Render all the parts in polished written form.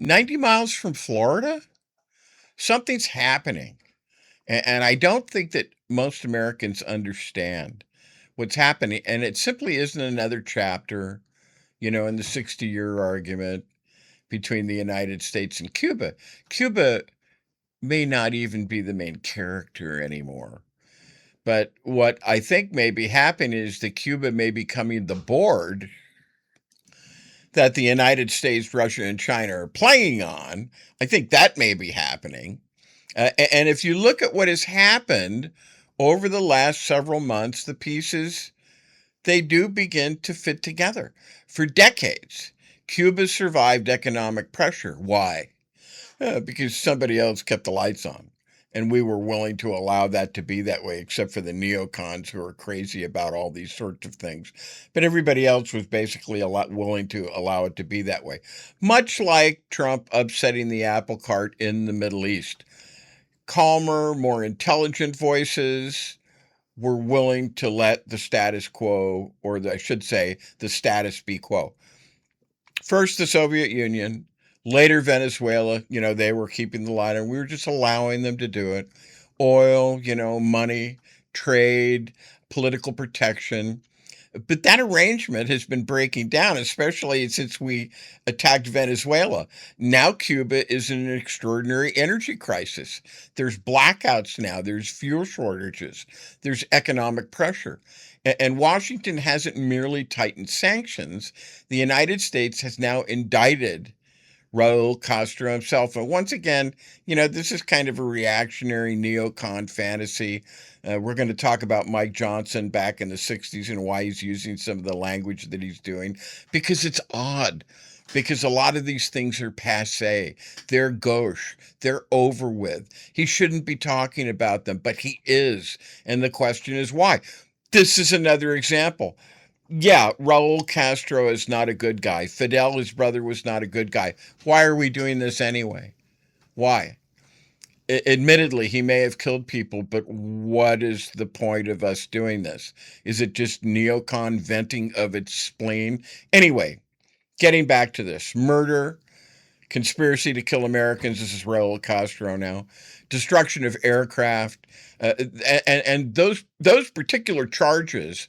90 miles from Florida? Something's happening. And I don't think that most Americans understand what's happening. And it simply isn't another chapter, in the 60-year argument between the United States and Cuba. Cuba may not even be the main character anymore. But what I think may be happening is that Cuba may be becoming the board that the United States, Russia, and China are playing on. I think that may be happening. And if you look at what has happened over the last several months, the pieces, they do begin to fit together. For decades, Cuba survived economic pressure. Why? Because somebody else kept the lights on. And we were willing to allow that to be that way, except for the neocons who are crazy about all these sorts of things. But everybody else was basically willing to allow it to be that way. Much like Trump upsetting the apple cart in the Middle East. Calmer, more intelligent voices were willing to let the status quo, or I should say, the status be quo. First, the Soviet Union. Later, Venezuela, they were keeping the line, and we were just allowing them to do it. Oil, money, trade, political protection. But that arrangement has been breaking down, especially since we attacked Venezuela. Now Cuba is in an extraordinary energy crisis. There's blackouts now. There's fuel shortages. There's economic pressure. And Washington hasn't merely tightened sanctions. The United States has now indicted Raul Castro himself. And once again, this is kind of a reactionary neocon fantasy. We're going to talk about Mike Johnson back in the 60s and why he's using some of the language that he's doing, because it's odd. Because a lot of these things are passé. They're gauche. They're over with. He shouldn't be talking about them, but he is. And the question is why? This is another example. Yeah, Raul Castro is not a good guy. Fidel, his brother, was not a good guy. Why are we doing this anyway? Why? Admittedly, he may have killed people, but what is the point of us doing this? Is it just neocon venting of its spleen? Anyway, getting back to this. Murder, conspiracy to kill Americans. This is Raul Castro now. Destruction of aircraft. And those particular charges,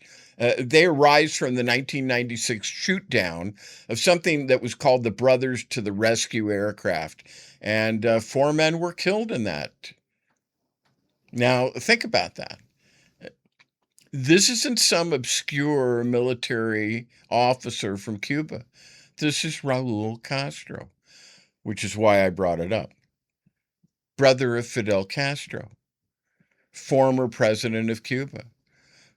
they arise from the 1996 shoot down of something that was called the Brothers to the Rescue aircraft. And 4 men were killed in that. Now, think about that. This isn't some obscure military officer from Cuba. This is Raul Castro, which is why I brought it up. Brother of Fidel Castro, former president of Cuba,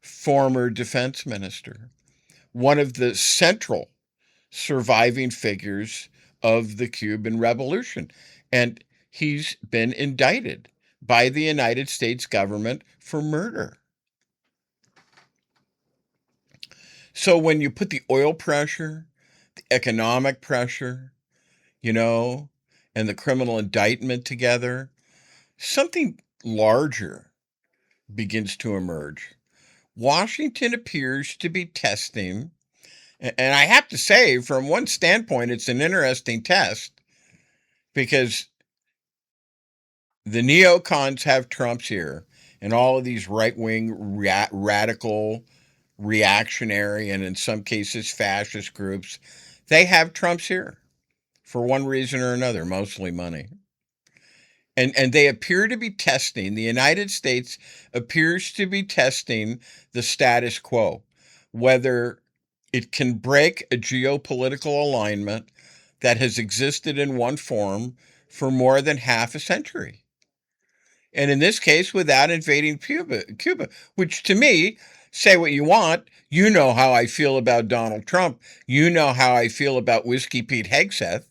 former defense minister, one of the central surviving figures of the Cuban Revolution. And he's been indicted by the United States government for murder. So when you put the oil pressure, the economic pressure, and the criminal indictment together, something larger begins to emerge. Washington appears to be testing, and I have to say, from one standpoint, it's an interesting test, because the neocons have Trump's here, and all of these right-wing, radical, reactionary, and in some cases fascist groups, they have Trump's here for one reason or another, mostly money. And they appear to be testing, the United States appears to be testing the status quo, whether it can break a geopolitical alignment that has existed in one form for more than half a century. And in this case, without invading Cuba, which to me, say what you want, you know how I feel about Donald Trump, you know how I feel about Whiskey Pete Hegseth.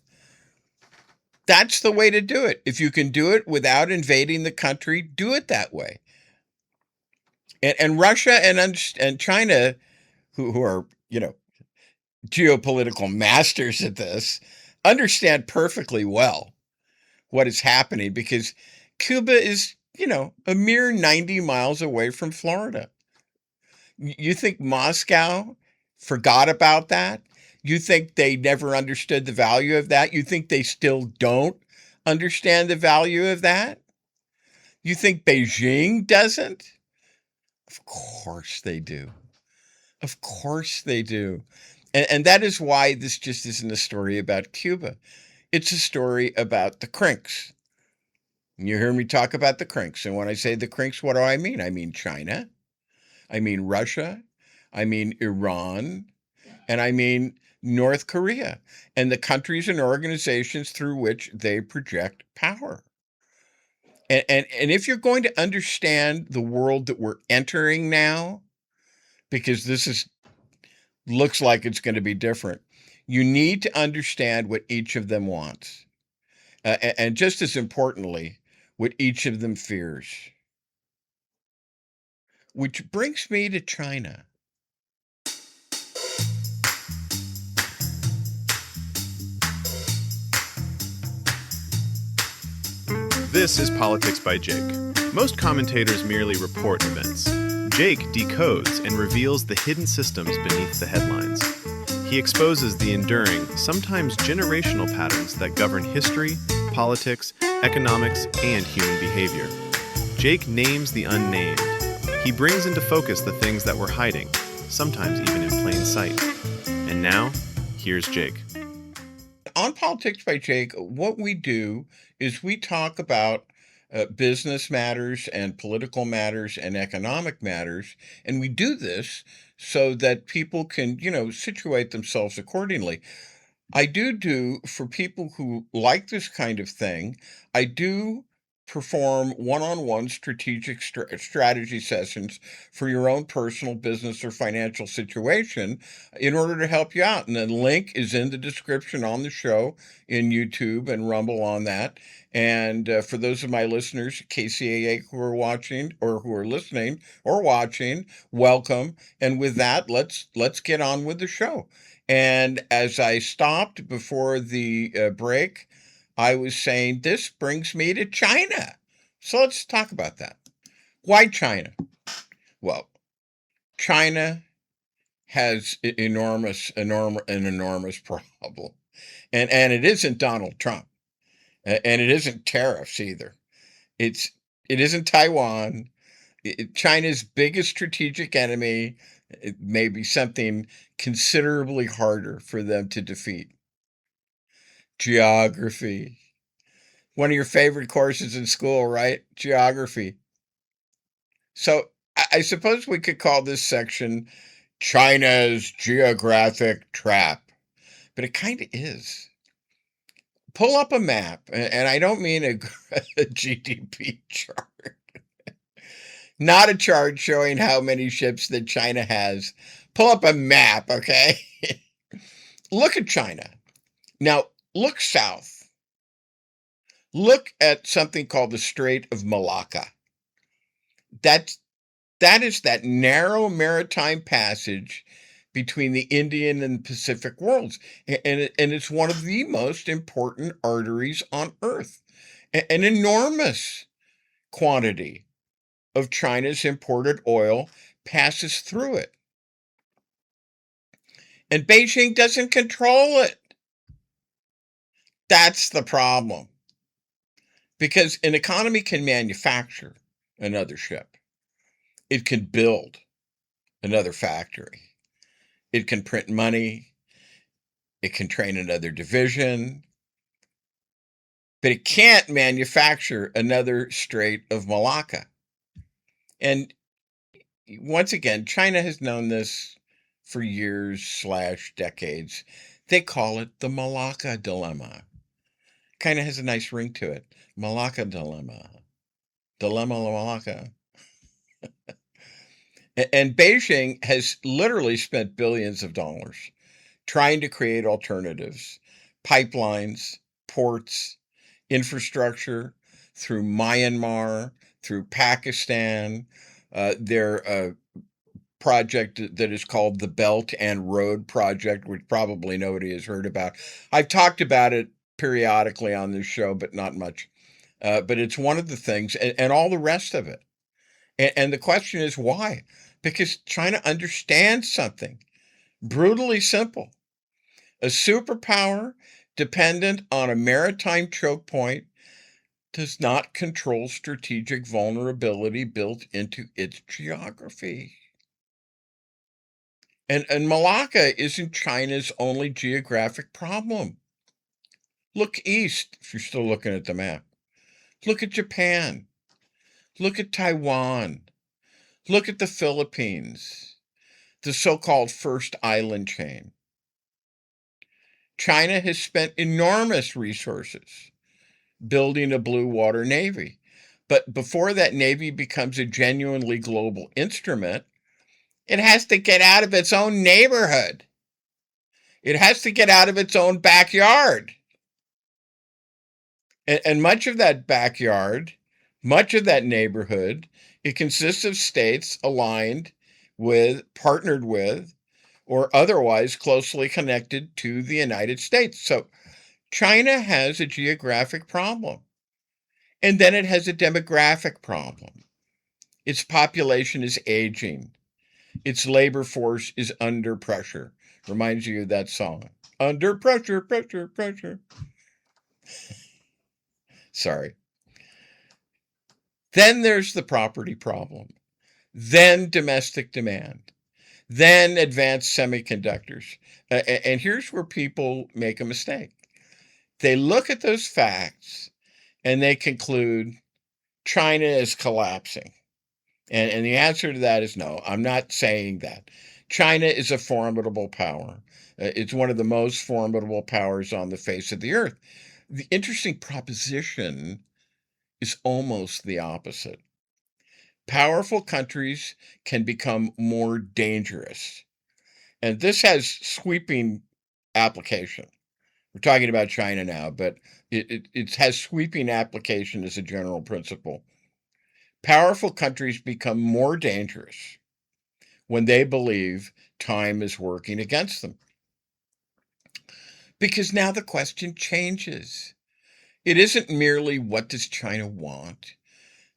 That's the way to do it. If you can do it without invading the country, do it that way. And Russia and China, who are, geopolitical masters at this, understand perfectly well what is happening, because Cuba is, a mere 90 miles away from Florida. You think Moscow forgot about that? You think they never understood the value of that? You think they still don't understand the value of that? You think Beijing doesn't? Of course they do. Of course they do. And that is why this just isn't a story about Cuba. It's a story about the CRINKs. You hear me talk about the CRINKs. And when I say the CRINKs, what do I mean? I mean China. I mean Russia. I mean Iran. And I mean North Korea and the countries and organizations through which they project power. And if you're going to understand the world that we're entering now, because this is looks like it's going to be different, you need to understand what each of them wants. And just as importantly, what each of them fears. Which brings me to China. This is Politics by Jake. Most commentators merely report events. Jake decodes and reveals the hidden systems beneath the headlines. He exposes the enduring, sometimes generational patterns that govern history, politics, economics, and human behavior. Jake names the unnamed. He brings into focus the things that we're hiding, sometimes even in plain sight. And now, here's Jake. On Politics by Jake, what we do is we talk about business matters and political matters and economic matters, and we do this so that people can, situate themselves accordingly. I do for people who like this kind of thing, I do perform one-on-one strategic strategy sessions for your own personal business or financial situation in order to help you out. And the link is in the description on the show in YouTube and Rumble on that. And for those of my listeners, KCAA, who are watching or who are listening or watching, welcome. And with that, let's get on with the show. And as I stopped before the break, I was saying, this brings me to China. So let's talk about that. Why China? Well, China has an enormous problem. And it isn't Donald Trump. And it isn't tariffs either. It isn't Taiwan. China's biggest strategic enemy, it may be something considerably harder for them to defeat. Geography. One of your favorite courses in school, right? Geography. So I suppose we could call this section China's Geographic Trap, but it kind of is. Pull up a map, and I don't mean a GDP chart, not a chart showing how many ships that China has. Pull up a map, okay? Look at China. Now, look south. Look at something called the Strait of Malacca. That is that narrow maritime passage between the Indian and Pacific worlds. And it's one of the most important arteries on Earth. An enormous quantity of China's imported oil passes through it. And Beijing doesn't control it. That's the problem. Because an economy can manufacture another ship. It can build another factory. It can print money. It can train another division. But it can't manufacture another Strait of Malacca. And once again, China has known this for years / decades. They call it the Malacca dilemma. Kind of has a nice ring to it. Malacca dilemma. Dilemma Malacca. And Beijing has literally spent billions of dollars trying to create alternatives, pipelines, ports, infrastructure through Myanmar, through Pakistan. Their project that is called the Belt and Road Project, which probably nobody has heard about. I've talked about it periodically on this show, but not much. But it's one of the things, and all the rest of it. And the question is why? Because China understands something brutally simple. A superpower dependent on a maritime choke point does not control strategic vulnerability built into its geography. And Malacca isn't China's only geographic problem. Look east, if you're still looking at the map. Look at Japan. Look at Taiwan. Look at the Philippines, the so-called first island chain. China has spent enormous resources building a blue water navy. But before that navy becomes a genuinely global instrument, it has to get out of its own neighborhood. It has to get out of its own backyard. And much of that backyard, much of that neighborhood, it consists of states aligned with, partnered with, or otherwise closely connected to the United States. So China has a geographic problem. And then it has a demographic problem. Its population is aging. Its labor force is under pressure. Reminds you of that song. Under pressure, pressure, pressure. Sorry. Then there's the property problem. Then domestic demand. Then advanced semiconductors. And here's where people make a mistake. They look at those facts and they conclude China is collapsing. And the answer to that is no, I'm not saying that. China is a formidable power. It's one of the most formidable powers on the face of the earth. The interesting proposition is almost the opposite. Powerful countries can become more dangerous. And this has sweeping application. We're talking about China now, but it has sweeping application as a general principle. Powerful countries become more dangerous when they believe time is working against them. Because now the question changes. It isn't merely what does China want?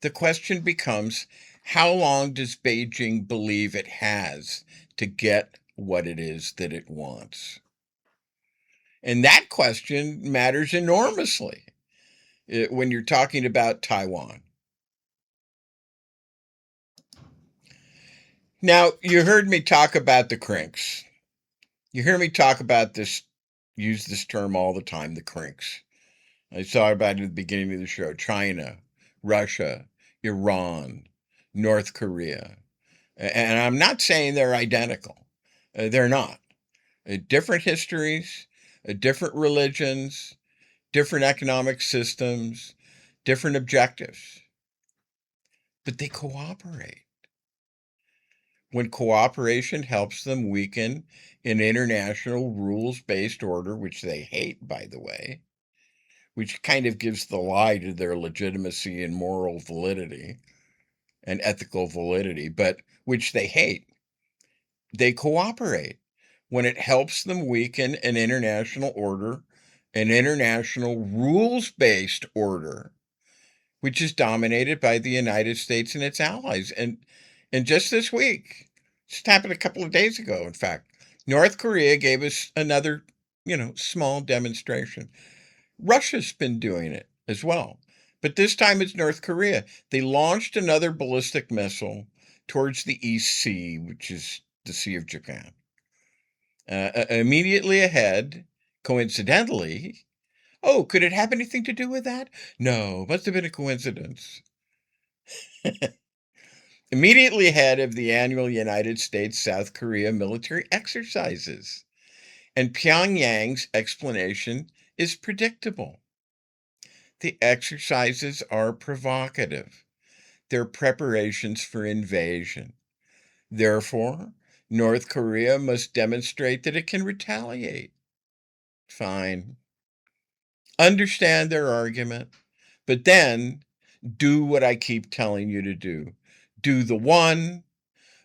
The question becomes, how long does Beijing believe it has to get what it is that it wants? And that question matters enormously when you're talking about Taiwan. Now, you heard me talk about the CRINKs. You hear me talk about this, use this term all the time, the CRINKs. I saw about it at the beginning of the show. China, Russia, Iran, North Korea. And I'm not saying they're identical. They're not. Different histories, different religions, different economic systems, different objectives. But they cooperate. When cooperation helps them weaken an international rules-based order, which they hate, by the way, which kind of gives the lie to their legitimacy and moral validity and ethical validity, but which they hate, they cooperate. When it helps them weaken an international order, an international rules-based order, which is dominated by the United States and its allies. And just this week, just happened a couple of days ago, in fact, North Korea gave us another, small demonstration. Russia's been doing it as well. But this time it's North Korea. They launched another ballistic missile towards the East Sea, which is the Sea of Japan. Immediately ahead, coincidentally, oh, could it have anything to do with that? No, must have been a coincidence. Immediately ahead of the annual United States-South Korea military exercises. And Pyongyang's explanation is predictable. The exercises are provocative. They're preparations for invasion. Therefore, North Korea must demonstrate that it can retaliate. Fine. Understand their argument, but then do what I keep telling you to do. Do the one,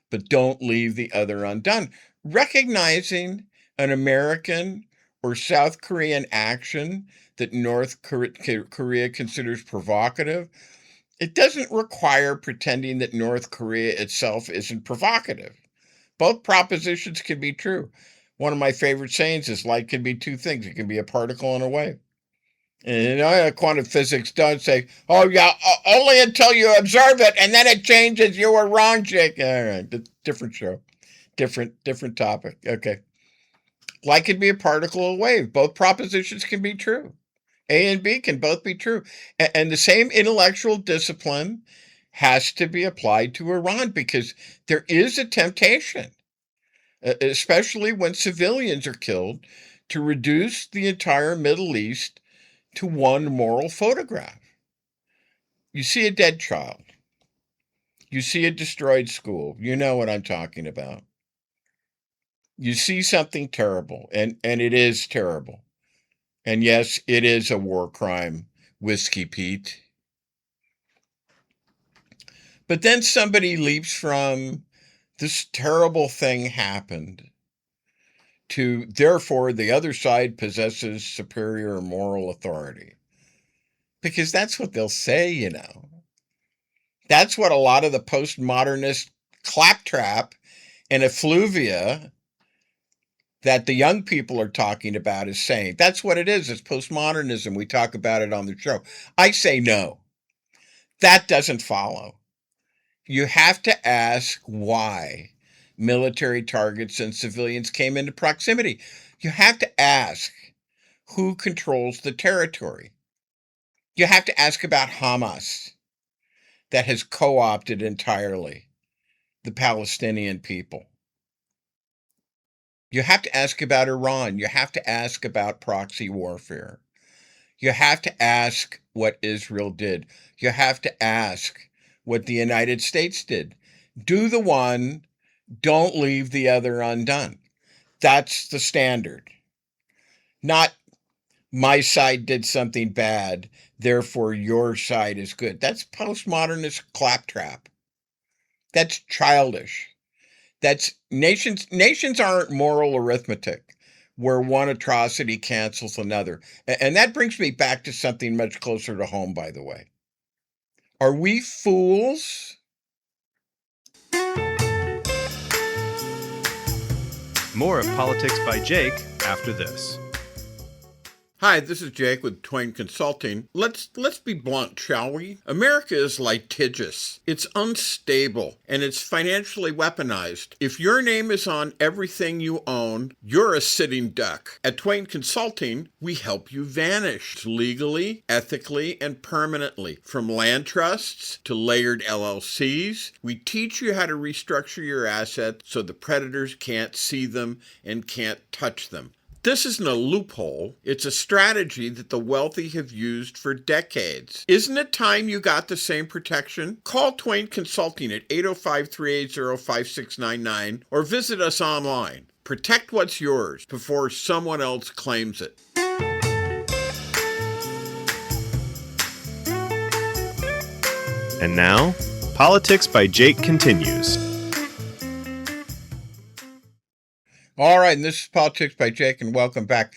but don't leave the other undone. Recognizing an American or South Korean action that North Korea considers provocative, it doesn't require pretending that North Korea itself isn't provocative. Both propositions can be true. One of my favorite sayings is light can be two things. It can be a particle and a wave. And quantum physics don't say, oh, yeah, only until you observe it, and then it changes. You were wrong, Jake. All right, different show. Different topic. Okay. Light can be a particle or a wave. Both propositions can be true. A and B can both be true. And the same intellectual discipline has to be applied to Iran because there is a temptation, especially when civilians are killed, to reduce the entire Middle East to one moral photograph. You see a dead child. You see a destroyed school. You know what I'm talking about. You see something terrible, and it is terrible. And yes, it is a war crime, Whiskey Pete. But then somebody leaps from this terrible thing happened to therefore the other side possesses superior moral authority. Because that's what they'll say, you know. That's what a lot of the postmodernist claptrap and effluvia that the young people are talking about is saying. That's what it is. It's postmodernism. We talk about it on the show. I say no. That doesn't follow. You have to ask why military targets and civilians came into proximity. You have to ask who controls the territory. You have to ask about Hamas that has co-opted entirely the Palestinian people. You have to ask about Iran. You have to ask about proxy warfare. You have to ask what Israel did. You have to ask what the United States did. Do the one, don't leave the other undone. That's the standard. Not my side did something bad, therefore your side is good. That's postmodernist claptrap. That's childish. That's nations aren't moral arithmetic where one atrocity cancels another. And that brings me back to something much closer to home, by the way. Are we fools? More of Politics by Jake after this. Hi, this is Jake with Twain Consulting. Let's be blunt, shall we? America is litigious. It's unstable, and it's financially weaponized. If your name is on everything you own, you're a sitting duck. At Twain Consulting, we help you vanish legally, ethically, and permanently. From land trusts to layered LLCs, we teach you how to restructure your assets so the predators can't see them and can't touch them. This isn't a loophole. It's a strategy that the wealthy have used for decades. Isn't it time you got the same protection? Call Twain Consulting at 805-380-5699 or visit us online. Protect what's yours before someone else claims it. And now, Politics by Jake continues. All right, and this is Politics by Jake, and welcome back.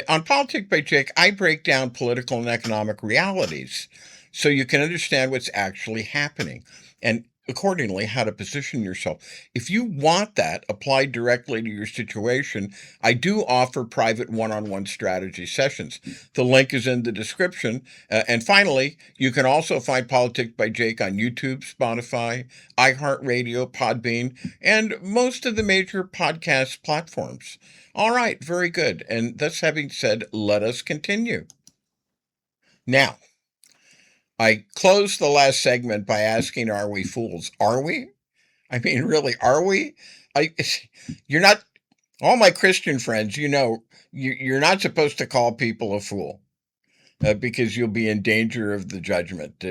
On Politics by Jake, I break down political and economic realities so you can understand what's actually happening and accordingly how to position yourself. If you want that applied directly to your situation, I do offer private one-on-one strategy sessions. The link is in the description. And finally, you can also find Politics by Jake on YouTube, Spotify, iHeartRadio, Podbean, and most of the major podcast platforms. All right, very good. And thus having said, let us continue. Now, I closed the last segment by asking, are we fools? Are we? I mean, really, are we? You're not, all my Christian friends, you know, you're not supposed to call people a fool because you'll be in danger of the judgment.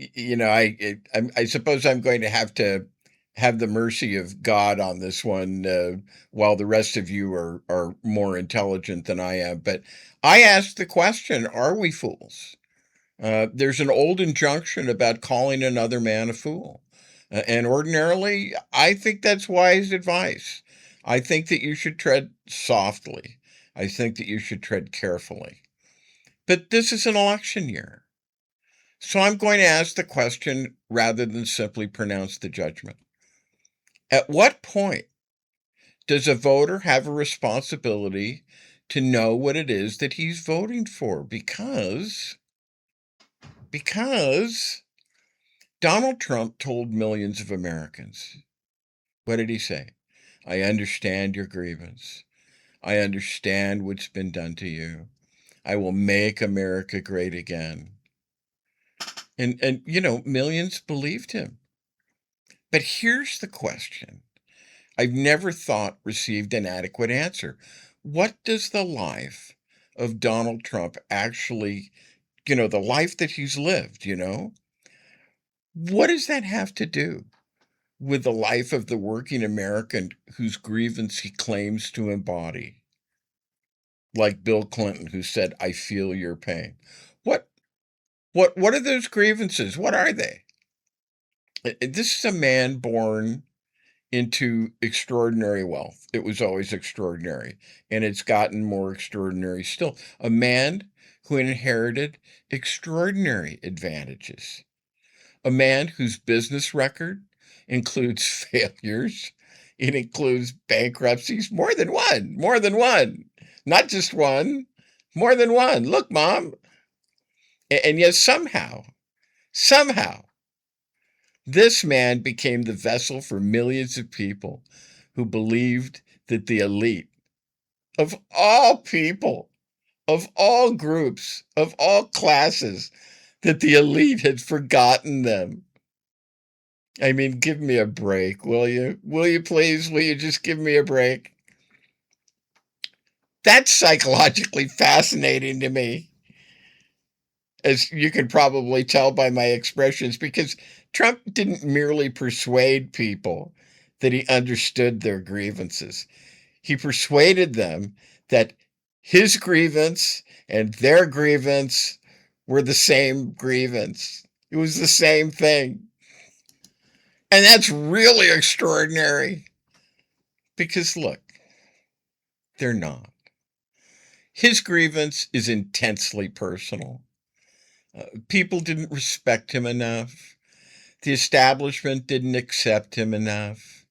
I suppose I'm going to have the mercy of God on this one while the rest of you are more intelligent than I am. But I asked the question, are we fools? There's an old injunction about calling another man a fool. And ordinarily, I think that's wise advice. I think that you should tread softly. I think that you should tread carefully. But this is an election year. So I'm going to ask the question rather than simply pronounce the judgment. At what point Does a voter have a responsibility to know what it is that he's voting for? Because Donald Trump told millions of Americans, what did he say? I understand your grievance. I understand what's been done to you. I will make America great again. And millions believed him. But here's the question I've never thought received an adequate answer. What does the life of Donald Trump actually, the life that he's lived, what does that have to do with the life of the working American whose grievance he claims to embody? Like Bill Clinton, who said, I feel your pain. What are those grievances? What are they? This is a man born into extraordinary wealth. It was always extraordinary, and it's gotten more extraordinary still. A man who inherited extraordinary advantages. A man whose business record includes failures. It includes bankruptcies, more than one. Not just one, more than one. Look, Mom. And yet somehow, this man became the vessel for millions of people who believed that the elite of all people, of all groups, of all classes, that the elite had forgotten them. I mean, give me a break, will you? Will you please? Will you just give me a break? That's psychologically fascinating to me, as you can probably tell by my expressions, because Trump didn't merely persuade people that he understood their grievances. He persuaded them that his grievance and their grievance were the same grievance. It was the same thing. And that's really extraordinary because, look, they're not. His grievance is intensely personal. People didn't respect him enough. The establishment didn't accept him enough.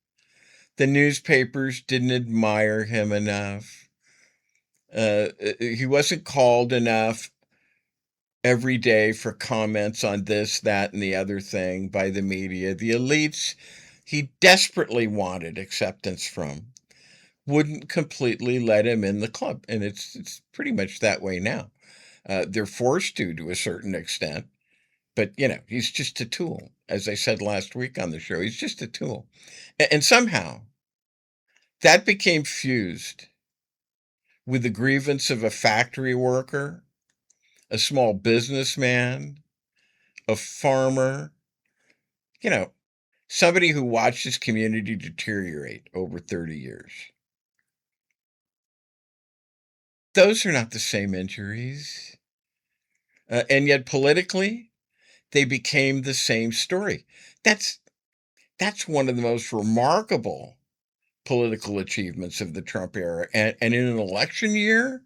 The newspapers didn't admire him enough. He wasn't called enough every day for comments on this, that, and the other thing by the media. The elites he desperately wanted acceptance from wouldn't completely let him in the club. And it's pretty much that way now. They're forced to a certain extent. But, he's just a tool. As I said last week on the show, he's just a tool. And somehow that became fused with the grievance of a factory worker, a small businessman, a farmer, somebody who watched his community deteriorate over 30 years. Those are not the same injuries. And yet politically, they became the same story. That's one of the most remarkable political achievements of the Trump era. And in an election year,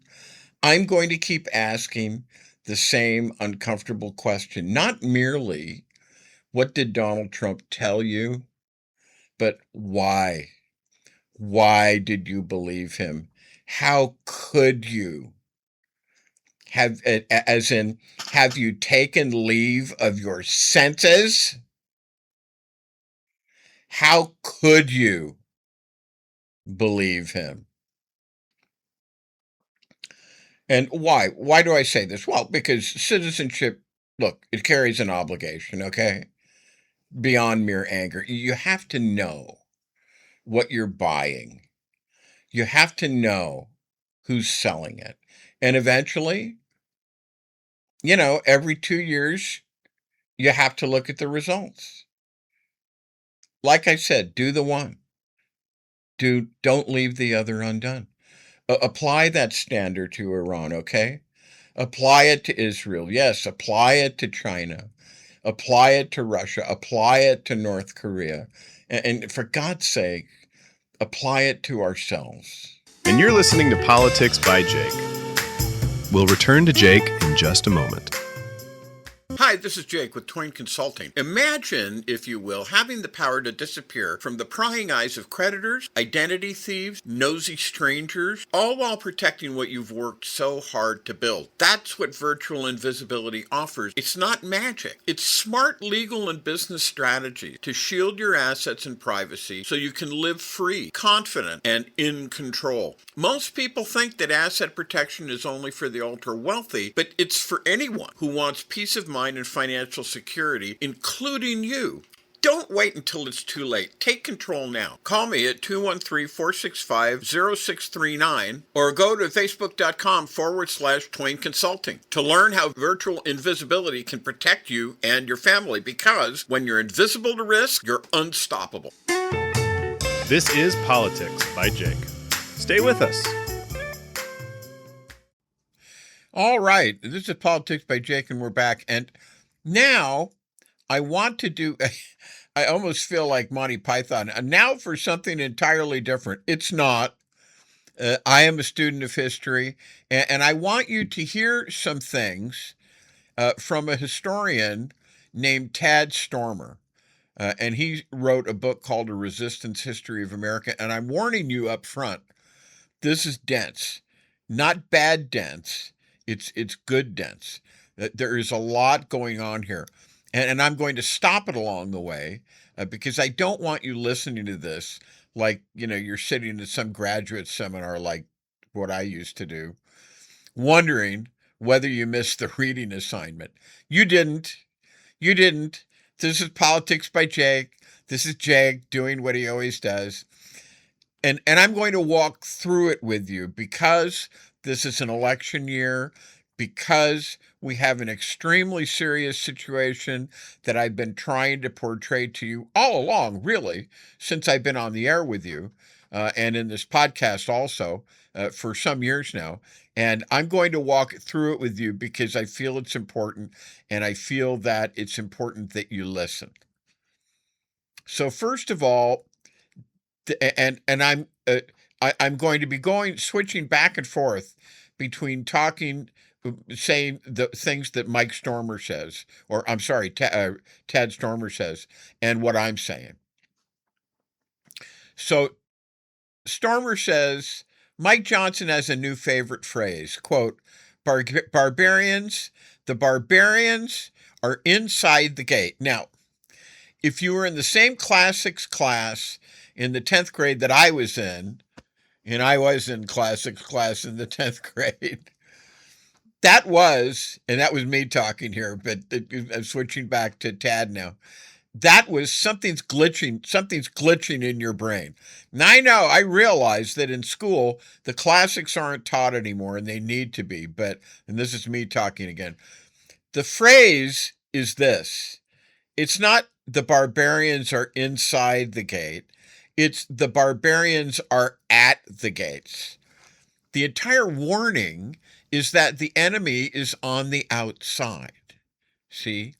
I'm going to keep asking the same uncomfortable question. Not merely, what did Donald Trump tell you? But why? Why did you believe him? How could you? Have you taken leave of your senses? How could you believe him? And why? Why do I say this? Well, because citizenship, look, it carries an obligation, okay? Beyond mere anger. You have to know what you're buying. You have to know who's selling it. And eventually, every 2 years, you have to look at the results. Like I said, do the one. Don't leave the other undone. Apply that standard to Iran, okay? Apply it to Israel. Yes, apply it to China. Apply it to Russia. Apply it to North Korea. And for God's sake, apply it to ourselves. And you're listening to Politics by Jake. We'll return to Jake in just a moment. Hi, this is Jake with Twain Consulting. Imagine, if you will, having the power to disappear from the prying eyes of creditors, identity thieves, nosy strangers, all while protecting what you've worked so hard to build. That's what virtual invisibility offers. It's not magic. It's smart legal and business strategy to shield your assets and privacy so you can live free, confident, and in control. Most people think that asset protection is only for the ultra-wealthy, but it's for anyone who wants peace of mind and financial security, including you. Don't wait until it's too late. Take control now. Call me at 213-465-0639 or go to facebook.com/Twain Consulting to learn how virtual invisibility can protect you and your family, because when you're invisible to risk, you're unstoppable. This is Politics by Jake. Stay with us. All right, this is Politics by Jake, and we're back. And now I want to do, I almost feel like Monty Python. And now for something entirely different. It's not. I am a student of history, and I want you to hear some things from a historian named Tad Stormer. And he wrote a book called A Resistance History of America. And I'm warning you up front, this is dense, not bad dense. It's good dense. There is a lot going on here. And I'm going to stop it along the way because I don't want you listening to this like, you're sitting at some graduate seminar like what I used to do, wondering whether you missed the reading assignment. You didn't. You didn't. This is Politics by Jake. This is Jake doing what he always does. And I'm going to walk through it with you because this is an election year, because we have an extremely serious situation that I've been trying to portray to you all along, really, since I've been on the air with you and in this podcast also for some years now. And I'm going to walk through it with you because I feel it's important, and I feel that it's important that you listen. So first of all, and I'm going to be switching back and forth between saying the things that Mike Stormer says, or I'm sorry, Tad Stormer says, and what I'm saying. So Stormer says, Mike Johnson has a new favorite phrase, quote, barbarians, the barbarians are inside the gate. Now, if you were in the same classics class in the 10th grade that I was in, and I was in classics class in the 10th grade, that was me talking here, but I'm switching back to Tad now. That was something's glitching in your brain. Now I realize that in school, the classics aren't taught anymore, and they need to be, and this is me talking again. The phrase is this. It's not the barbarians are inside the gate. It's the barbarians are at the gates. The entire warning is that the enemy is on the outside. See?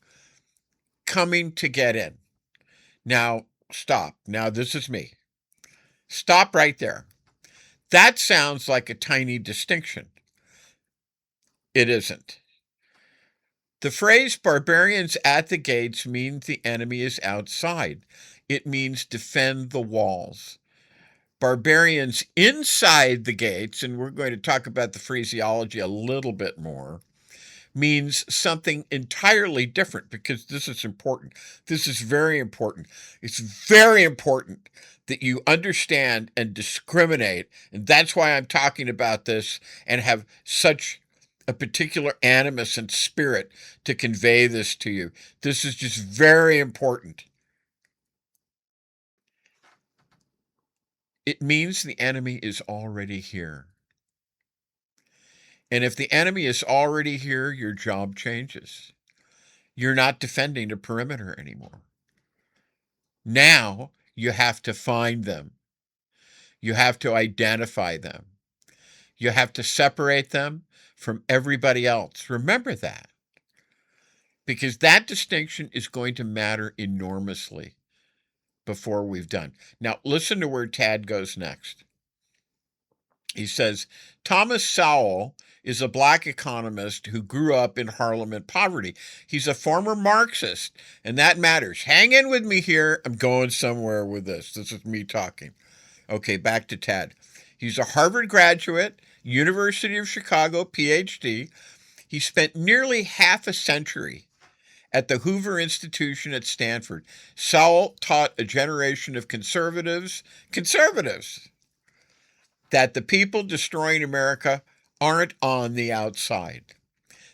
Coming to get in. Now, stop. Now, this is me. Stop right there. That sounds like a tiny distinction. It isn't. The phrase barbarians at the gates means the enemy is outside. It means defend the walls. Barbarians inside the gates, and we're going to talk about the phraseology a little bit more, means something entirely different, because this is important. This is very important. It's very important that you understand and discriminate, and that's why I'm talking about this and have such a particular animus and spirit to convey this to you. This is just very important. It means the enemy is already here. And if the enemy is already here, your job changes. You're not defending a perimeter anymore. Now you have to find them. You have to identify them. You have to separate them from everybody else. Remember that. Because that distinction is going to matter enormously before we've done. Now, listen to where Tad goes next. He says, Thomas Sowell is a black economist who grew up in Harlem in poverty. He's a former Marxist, and that matters. Hang in with me here. I'm going somewhere with this. This is me talking. Okay, back to Tad. He's a Harvard graduate, University of Chicago PhD. He spent nearly half a century at the Hoover Institution at Stanford. Sowell taught a generation of conservatives, that the people destroying America aren't on the outside.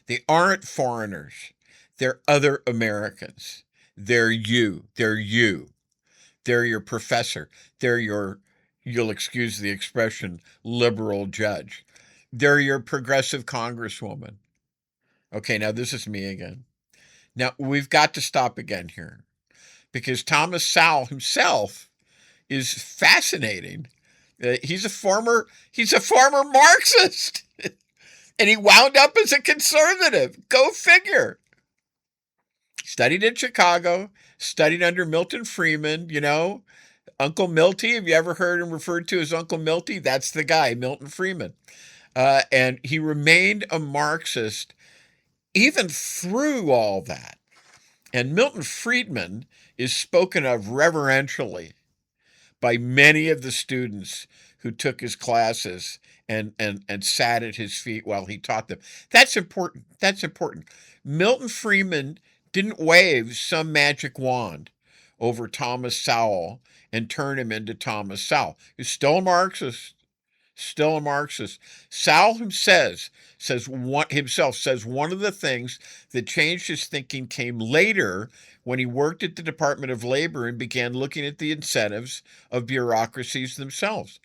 They aren't foreigners. They're other Americans. They're you. They're you. They're your professor. They're your, you'll excuse the expression, liberal judge. They're your progressive congresswoman. Okay, now this is me again. Now, we've got to stop again here because Thomas Sowell himself is fascinating. He's a former Marxist, and he wound up as a conservative. Go figure. Studied in Chicago, studied under Milton Friedman, Uncle Milty. Have you ever heard him referred to as Uncle Milty? That's the guy, Milton Friedman. And he remained a Marxist even through all that. And Milton Friedman is spoken of reverentially by many of the students who took his classes and sat at his feet while he taught them. That's important. That's important. Milton Friedman didn't wave some magic wand over Thomas Sowell and turn him into Thomas Sowell. He's still a Marxist. Still a Marxist. Sowell himself says one of the things that changed his thinking came later when he worked at the Department of Labor and began looking at the incentives of bureaucracies themselves.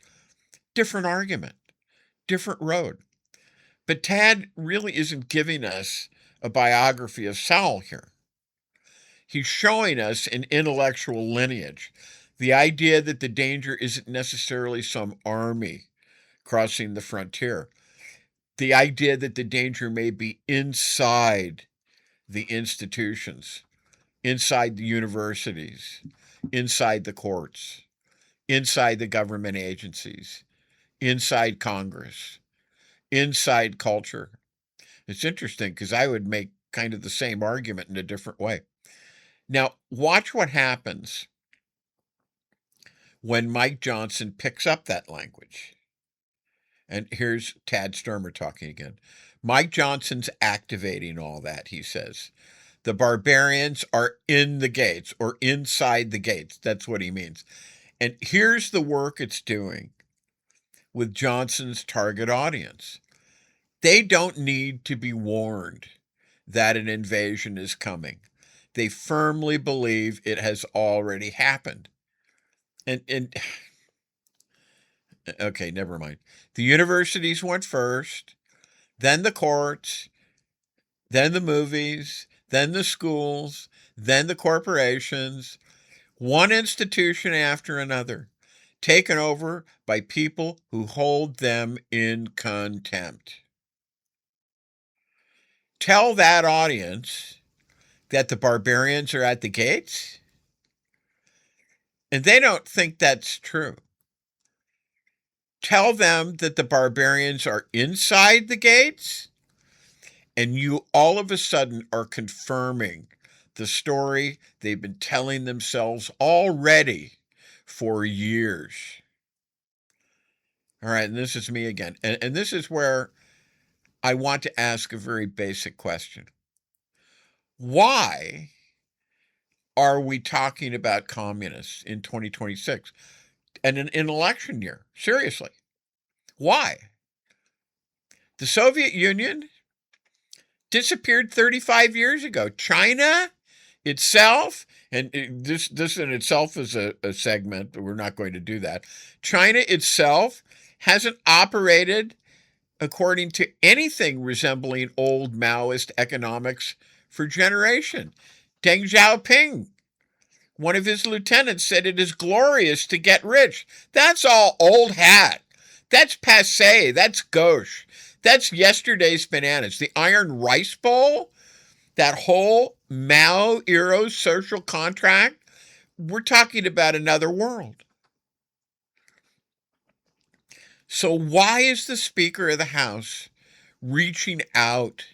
Different argument, different road. But Tad really isn't giving us a biography of Sowell here. He's showing us an intellectual lineage, the idea that the danger isn't necessarily some army crossing the frontier, the idea that the danger may be inside the institutions, inside the universities, inside the courts, inside the government agencies, inside Congress, inside culture. It's interesting because I would make kind of the same argument in a different way. Now, watch what happens when Mike Johnson picks up that language. And here's Tad Sturmer talking again. Mike Johnson's activating all that, he says. The barbarians are in the gates or inside the gates. That's what he means. And here's the work it's doing with Johnson's target audience. They don't need to be warned that an invasion is coming. They firmly believe it has already happened. And okay, never mind. The universities went first, then the courts, then the movies, then the schools, then the corporations, one institution after another, taken over by people who hold them in contempt. Tell that audience that the barbarians are at the gates, and they don't think that's true. Tell them that the barbarians are inside the gates, and you all of a sudden are confirming the story they've been telling themselves already for years. All right, and this is me again. And this is where I want to ask a very basic question. Why are we talking about communists in 2026 and in an election year? Seriously. Why? The Soviet Union disappeared 35 years ago. China itself, and this in itself is a segment, but we're not going to do that. China itself hasn't operated according to anything resembling old Maoist economics for generation. Deng Xiaoping, one of his lieutenants, said it is glorious to get rich. That's all old hat. That's passé. That's gauche. That's yesterday's bananas. The Iron Rice Bowl, that whole Mao-era social contract, we're talking about another world. So why is the Speaker of the House reaching out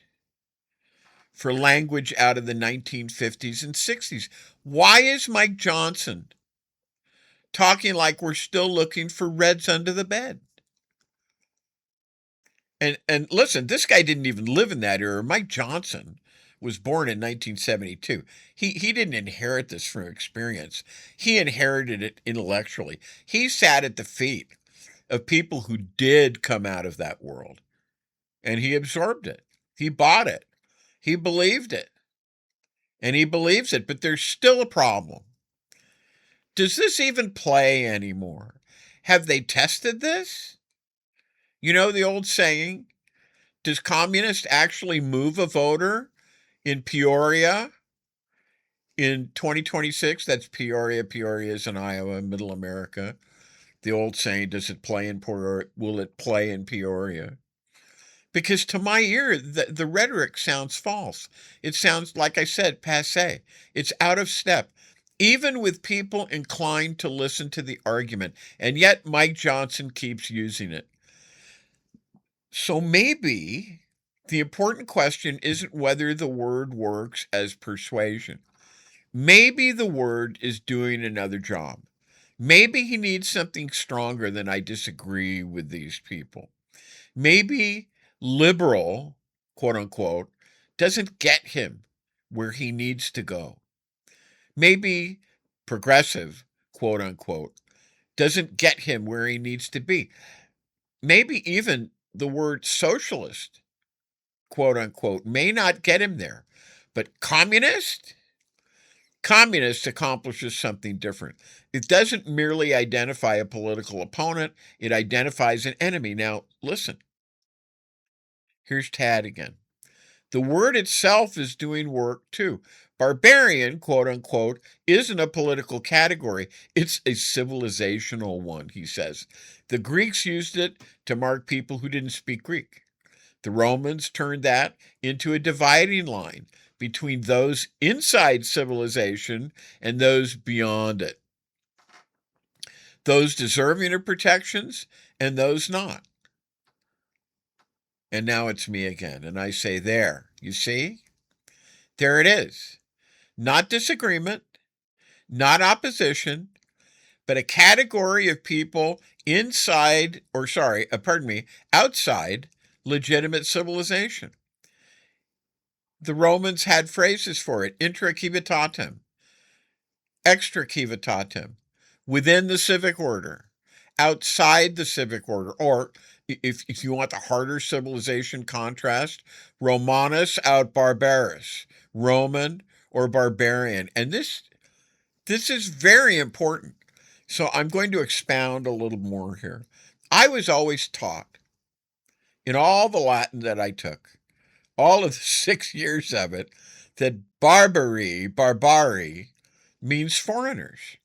for language out of the 1950s and 60s. Why is Mike Johnson talking like we're still looking for reds under the bed? And listen, this guy didn't even live in that era. Mike Johnson was born in 1972. He didn't inherit this from experience. He inherited it intellectually. He sat at the feet of people who did come out of that world, and he absorbed it. He bought it. He believed it. And he believes it, but there's still a problem. Does this even play anymore? Have they tested this? You know the old saying, does communist actually move a voter in Peoria in 2026? That's Peoria. Peoria is in Iowa, Middle America. The old saying, does it play in Peoria? Will it play in Peoria? Because to my ear, the rhetoric sounds false. It sounds, like I said, passé. It's out of step, even with people inclined to listen to the argument. And yet Mike Johnson keeps using it. So maybe the important question isn't whether the word works as persuasion. Maybe the word is doing another job. Maybe he needs something stronger than I disagree with these people. Maybe liberal, quote unquote, doesn't get him where he needs to go. Maybe progressive, quote unquote, doesn't get him where he needs to be. Maybe even the word socialist, quote unquote, may not get him there. But communist? Communist accomplishes something different. It doesn't merely identify a political opponent, it identifies an enemy. Now, listen, here's Tad again. The word itself is doing work too. Barbarian, quote unquote, isn't a political category. It's a civilizational one, he says. The Greeks used it to mark people who didn't speak Greek. The Romans turned that into a dividing line between those inside civilization and those beyond it. Those deserving of protections and those not. And now it's me again. And I say, there, you see? There it is. Not disagreement, not opposition, but a category of people outside legitimate civilization. The Romans had phrases for it: intra civitatem, extra civitatem, within the civic order, outside the civic order, or if you want the harder civilization contrast, Romanus aut barbarus, Roman or barbarian. And this is very important. So I'm going to expound a little more here. I was always taught in all the Latin that I took, all of the 6 years of it, that barbari, means foreigners.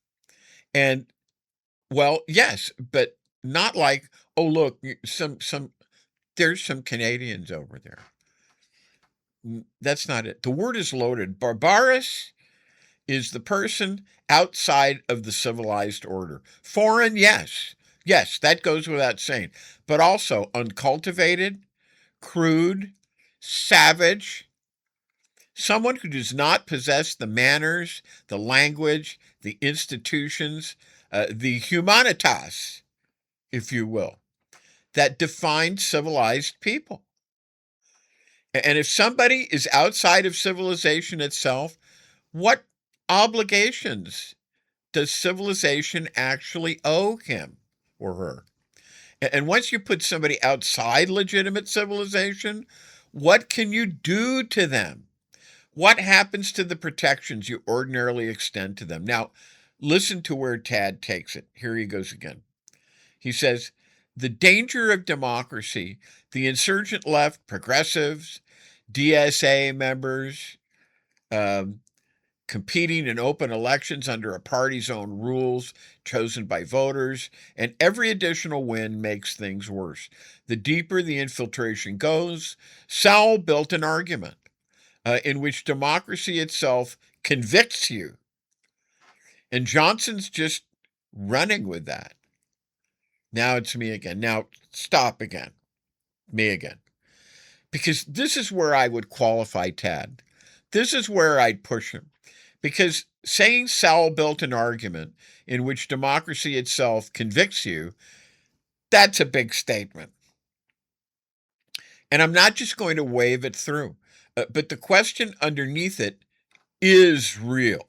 And, well, yes, but not like, oh, look, there's some Canadians over there. That's not it. The word is loaded. Barbarus is the person outside of the civilized order. Foreign, yes. Yes, that goes without saying. But also uncultivated, crude, savage, someone who does not possess the manners, the language, the institutions, the humanitas, if you will, that define civilized people. And if somebody is outside of civilization itself, what obligations does civilization actually owe him or her? And once you put somebody outside legitimate civilization, what can you do to them? What happens to the protections you ordinarily extend to them? Now, listen to where Tad takes it. Here he goes again. He says, the danger of democracy, the insurgent left, progressives, DSA members, competing in open elections under a party's own rules chosen by voters, and every additional win makes things worse. The deeper the infiltration goes, Sowell built an argument in which democracy itself convicts you. And Johnson's just running with that. Now it's me again. Now stop again. Me again. because this is where I would qualify Tad. This is where I'd push him. Because saying Sowell built an argument in which democracy itself convicts you, that's a big statement. And I'm not just going to wave it through. But the question underneath it is real.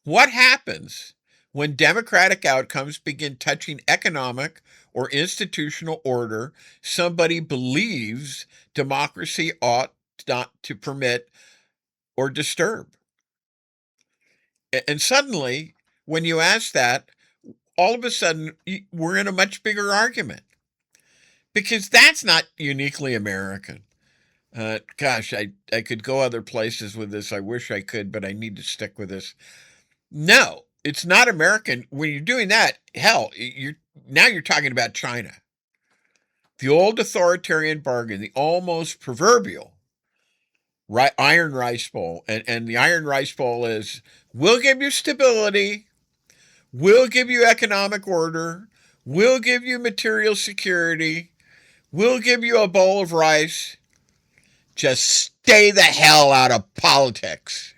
What happens when democratic outcomes begin touching economic or institutional order somebody believes democracy ought not to permit or disturb? And suddenly, when you ask that, all of a sudden, we're in a much bigger argument. Because that's not uniquely American. Gosh, I could go other places with this. I wish I could, but I need to stick with this. No, it's not American. When you're doing that, hell, you're talking about China. The old authoritarian bargain, the almost proverbial iron rice bowl. And the iron rice bowl is, we'll give you stability, we'll give you economic order, we'll give you material security, we'll give you a bowl of rice. Just stay the hell out of politics.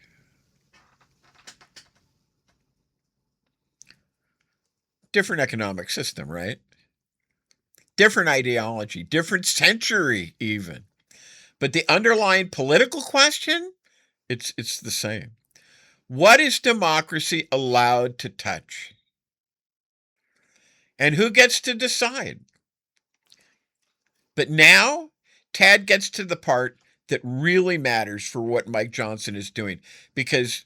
Different economic system, right? Different ideology, different century even. But the underlying political question, it's the same. What is democracy allowed to touch? And who gets to decide? But now, Tad gets to the part that really matters for what Mike Johnson is doing. Because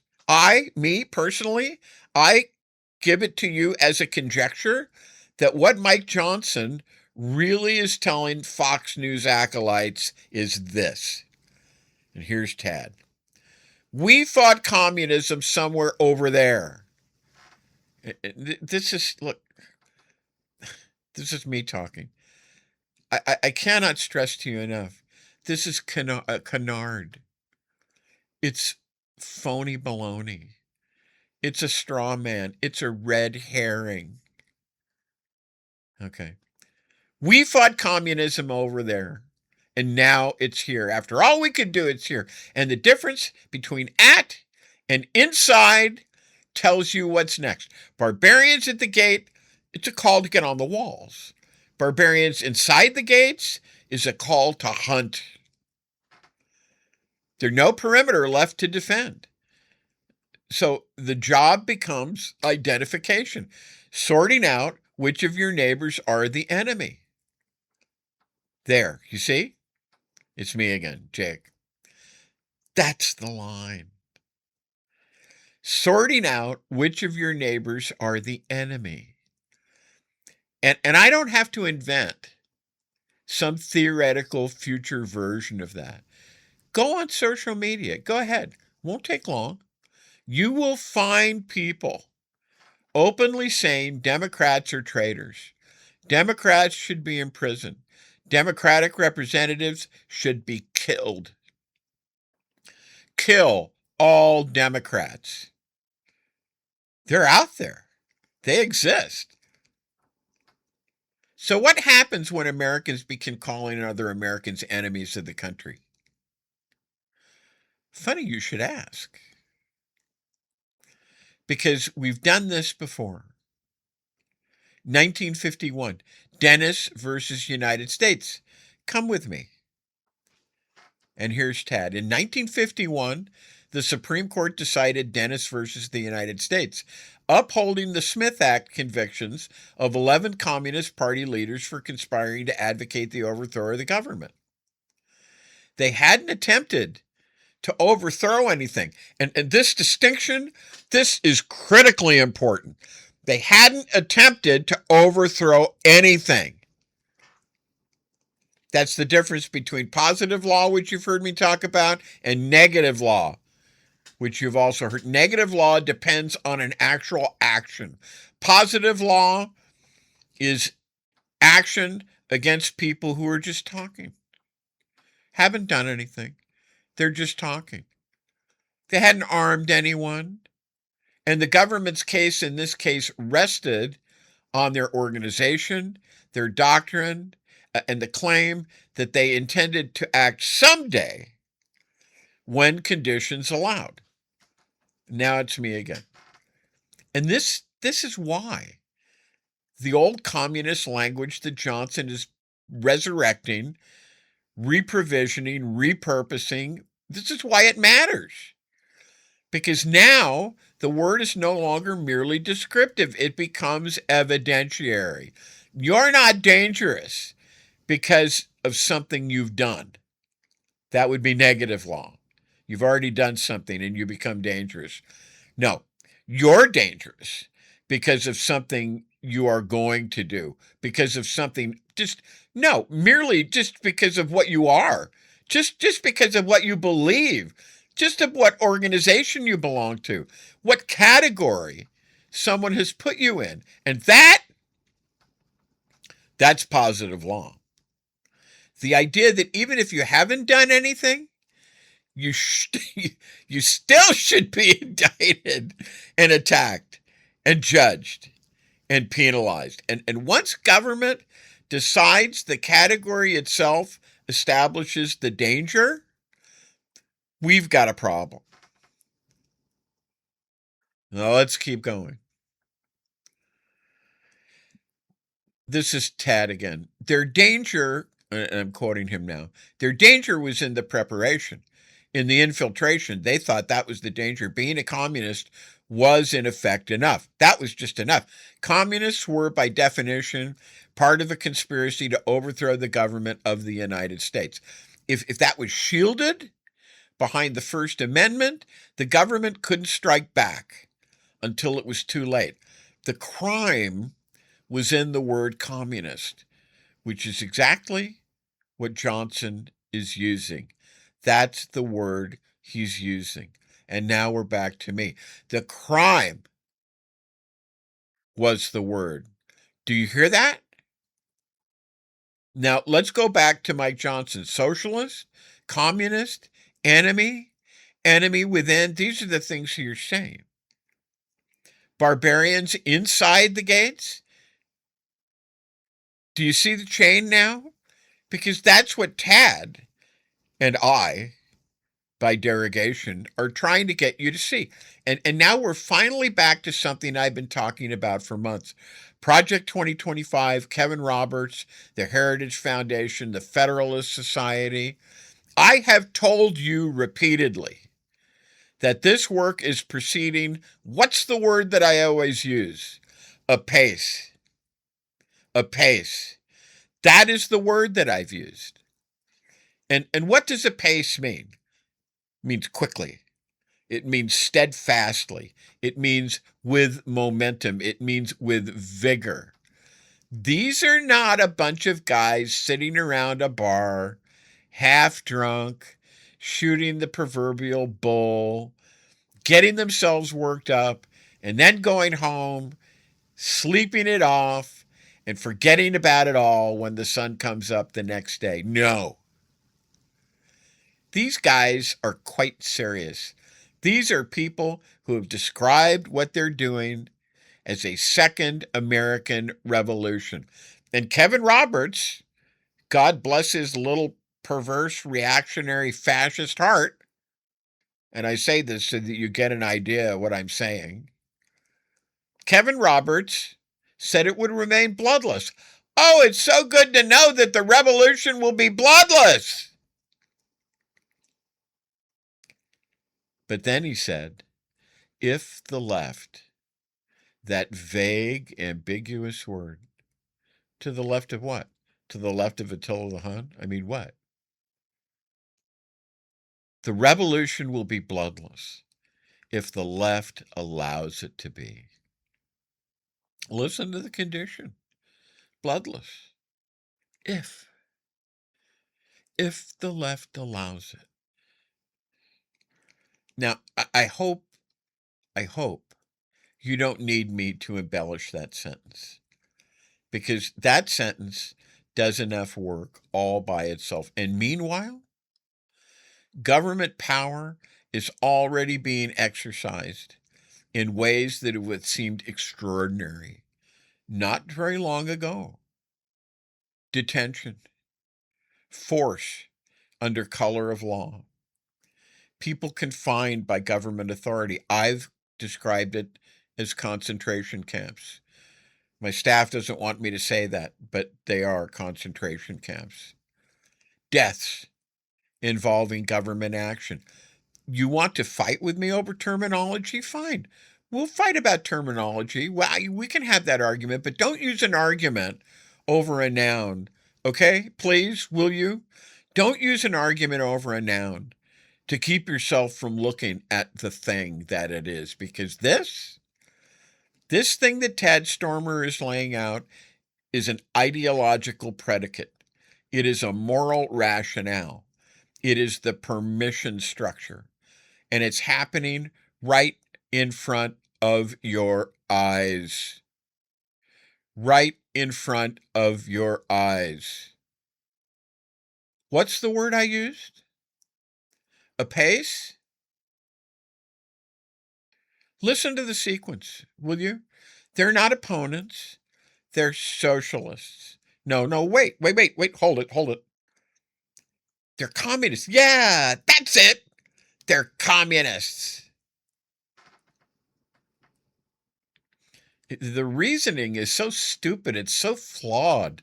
me personally, I give it to you as a conjecture that what Mike Johnson really is telling Fox News acolytes is this. And here's Tad. We fought communism somewhere over there. This is me talking. I cannot stress to you enough. This is canard. It's phony baloney. It's a straw man. It's a red herring. Okay. We fought communism over there, and now it's here. After all we could do, it's here. And the difference between at and inside tells you what's next. Barbarians at the gate, it's a call to get on the walls. Barbarians inside the gates is a call to hunt. There's no perimeter left to defend. So the job becomes identification, sorting out which of your neighbors are the enemy. There, you see? It's me again, Jake. That's the line. Sorting out which of your neighbors are the enemy. And I don't have to invent some theoretical future version of that. Go on social media. Go ahead. Won't take long. You will find people openly saying Democrats are traitors. Democrats should be in prison. Democratic representatives should be killed. Kill all Democrats. They're out there. They exist. So what happens when Americans begin calling other Americans enemies of the country? Funny you should ask. Because we've done this before. 1951, Dennis versus United States. Come with me. And here's Tad. In 1951, the Supreme Court decided Dennis versus the United States, upholding the Smith Act convictions of 11 Communist Party leaders for conspiring to advocate the overthrow of the government. They hadn't attempted to overthrow anything. And this distinction, this is critically important. They hadn't attempted to overthrow anything. That's the difference between positive law, which you've heard me talk about, and negative law, which you've also heard. Negative law depends on an actual action. Positive law is action against people who are just talking. Haven't done anything. They're just talking. They hadn't armed anyone. And the government's case in this case rested on their organization, their doctrine, and the claim that they intended to act someday when conditions allowed. Now it's me again. And this is why the old communist language that Johnson is resurrecting, reprovisioning, repurposing, this is why it matters. Because now the word is no longer merely descriptive, it becomes evidentiary. You're not dangerous because of something you've done. That would be negative law. You've already done something and you become dangerous. No, you're dangerous because of something you are going to do, because of something merely just because of what you are, just because of what you believe, just of what organization you belong to, what category someone has put you in. And that's positive law. The idea that even if you haven't done anything, you still should be indicted and attacked and judged and penalized. And once government decides the category itself establishes the danger, we've got a problem. Now let's keep going. This is Tad again. Their danger, and I'm quoting him now, their danger was in the preparation. In the infiltration, they thought that was the danger. Being a communist was, in effect, enough. That was just enough. Communists were, by definition, part of a conspiracy to overthrow the government of the United States. If that was shielded behind the First Amendment, the government couldn't strike back until it was too late. The crime was in the word communist, which is exactly what Johnson is using. That's the word he's using. And now we're back to me. The crime was the word. Do you hear that? Now, let's go back to Mike Johnson. Socialist, communist, enemy, enemy within. These are the things you're saying. Barbarians inside the gates. Do you see the chain now? Because that's what Tad and I, by derogation, are trying to get you to see. And now we're finally back to something I've been talking about for months. Project 2025, Kevin Roberts, the Heritage Foundation, the Federalist Society. I have told you repeatedly that this work is proceeding, what's the word that I always use? Apace. Apace. That is the word that I've used. And what does apace mean? It means quickly. It means steadfastly. It means with momentum. It means with vigor. These are not a bunch of guys sitting around a bar, half drunk, shooting the proverbial bull, getting themselves worked up, and then going home, sleeping it off, and forgetting about it all when the sun comes up the next day. No. These guys are quite serious. These are people who have described what they're doing as a second American Revolution. And Kevin Roberts, God bless his little perverse, reactionary, fascist heart, and I say this so that you get an idea of what I'm saying, Kevin Roberts said it would remain bloodless. Oh, it's so good to know that the revolution will be bloodless. But then he said, if the left, that vague, ambiguous word, to the left of what? To the left of Attila the Hun? I mean, what? The revolution will be bloodless if the left allows it to be. Listen to the condition. Bloodless. If the left allows it. Now, I hope you don't need me to embellish that sentence, because that sentence does enough work all by itself. And meanwhile, government power is already being exercised in ways that have seemed extraordinary not very long ago. detention, force under color of law, people confined by government authority. I've described it as concentration camps. My staff doesn't want me to say that, but they are concentration camps. Deaths involving government action. You want to fight with me over terminology? Fine. We'll fight about terminology. Well, we can have that argument, but don't use an argument over a noun. Okay? Please, will you? Don't use an argument over a noun to keep yourself from looking at the thing that it is, because this thing that Tad Stormer is laying out is an ideological predicate. It is a moral rationale. It is the permission structure. And it's happening right in front of your eyes. Right in front of your eyes. What's the word I used? Apace? Listen to the sequence, will you? They're not opponents. They're socialists. No, wait, hold it. They're communists. Yeah, that's it. They're communists. The reasoning is so stupid. It's so flawed.